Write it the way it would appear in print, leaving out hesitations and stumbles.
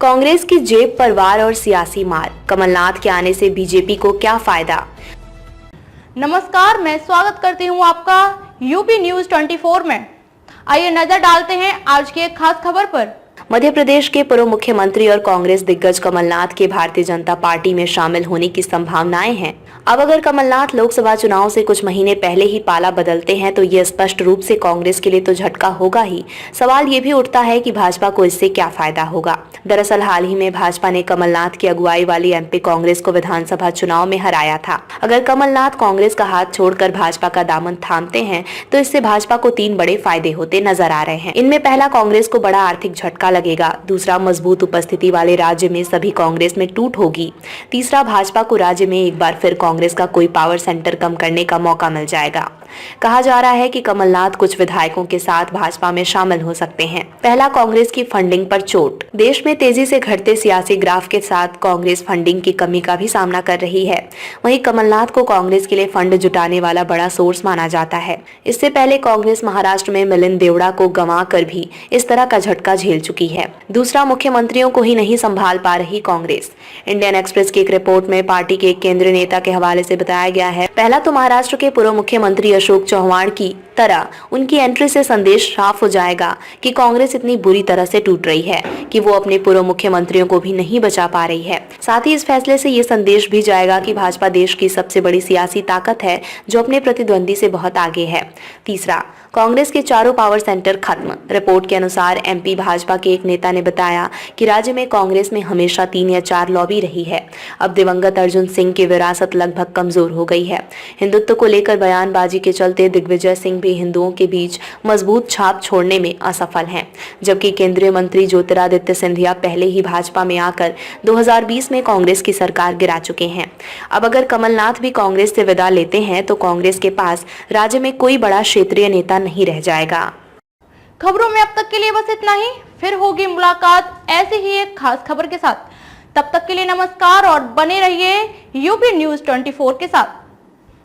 कांग्रेस की जेब पर वार और सियासी मार, कमलनाथ के आने से बीजेपी को क्या फायदा। नमस्कार, मैं स्वागत करती हूं आपका यूपी न्यूज 24 में। आइए नजर डालते हैं आज की एक खास खबर पर। मध्य प्रदेश के पूर्व मुख्यमंत्री और कांग्रेस दिग्गज कमलनाथ के भारतीय जनता पार्टी में शामिल होने की संभावनाएं हैं। अब अगर कमलनाथ लोकसभा चुनाव से कुछ महीने पहले ही पाला बदलते हैं तो ये स्पष्ट रूप से कांग्रेस के लिए तो झटका होगा ही। सवाल ये भी उठता है कि भाजपा को इससे क्या फायदा होगा। दरअसल हाल ही में भाजपा ने कमलनाथ की अगुवाई वाली एमपी कांग्रेस को विधानसभा चुनाव में हराया था। अगर कमलनाथ कांग्रेस का हाथ छोड़कर भाजपा का दामन थामते हैं तो इससे भाजपा को 3 बड़े फायदे होते नजर आ रहे हैं। इनमें पहला, कांग्रेस को बड़ा आर्थिक झटका लगेगा। दूसरा, मजबूत उपस्थिति वाले राज्य में सभी कांग्रेस में टूट होगी। तीसरा, भाजपा को राज्य में एक बार फिर कांग्रेस का कोई पावर सेंटर कम करने का मौका मिल जाएगा। कहा जा रहा है कि कमलनाथ कुछ विधायकों के साथ भाजपा में शामिल हो सकते हैं। पहला, कांग्रेस की फंडिंग पर चोट। देश में तेजी से घटते सियासी ग्राफ के साथ कांग्रेस फंडिंग की कमी का भी सामना कर रही है। वहीं कमलनाथ को कांग्रेस के लिए फंड जुटाने वाला बड़ा सोर्स माना जाता है। इससे पहले कांग्रेस महाराष्ट्र में मिलिंद देवड़ा को गंवा कर भी इस तरह का झटका झेल चुकी है। दूसरा, मुख्यमंत्रियों को ही नहीं संभाल पा रही कांग्रेस। इंडियन एक्सप्रेस की एक रिपोर्ट में पार्टी के एक केंद्रीय नेता के हवाले से बताया गया है, पहला तो महाराष्ट्र के पूर्व मुख्यमंत्री अशोक चौहान की तरह उनकी एंट्री से संदेश साफ हो जाएगा कि कांग्रेस इतनी बुरी तरह से टूट रही है कि वो अपने पूर्व मुख्यमंत्रियों को भी नहीं बचा पा रही है। साथ ही इस फैसले से ये संदेश भी जाएगा कि भाजपा देश की सबसे बड़ी सियासी ताकत है जो अपने प्रतिद्वंदी से बहुत आगे है। तीसरा, कांग्रेस के चारों पावर सेंटर खत्म। रिपोर्ट के अनुसार एमपी भाजपा के एक नेता ने बताया कि राज्य में कांग्रेस में हमेशा 3 या 4 लॉबी रही है। अब दिवंगत अर्जुन सिंह की विरासत लगभग कमजोर हो गई है। हिंदुत्व को लेकर बयानबाजी के चलते दिग्विजय सिंह भी हिंदुओं के बीच मजबूत छाप छोड़ने में असफल हैं, जबकि केंद्रीय मंत्री ज्योतिरादित्य सिंधिया पहले ही भाजपा में आकर 2020 में कांग्रेस की सरकार गिरा चुके हैं। अब अगर कमलनाथ भी कांग्रेस से विदा लेते हैं तो कांग्रेस के पास राज्य में कोई बड़ा क्षेत्रीय नेता नहीं रह जाएगा। खबरों में अब तक के लिए बस इतना ही। फिर होगी मुलाकात ऐसी ही एक खास खबर के साथ। तब तक के लिए नमस्कार और बने रहिए यूपी न्यूज 24 के साथ।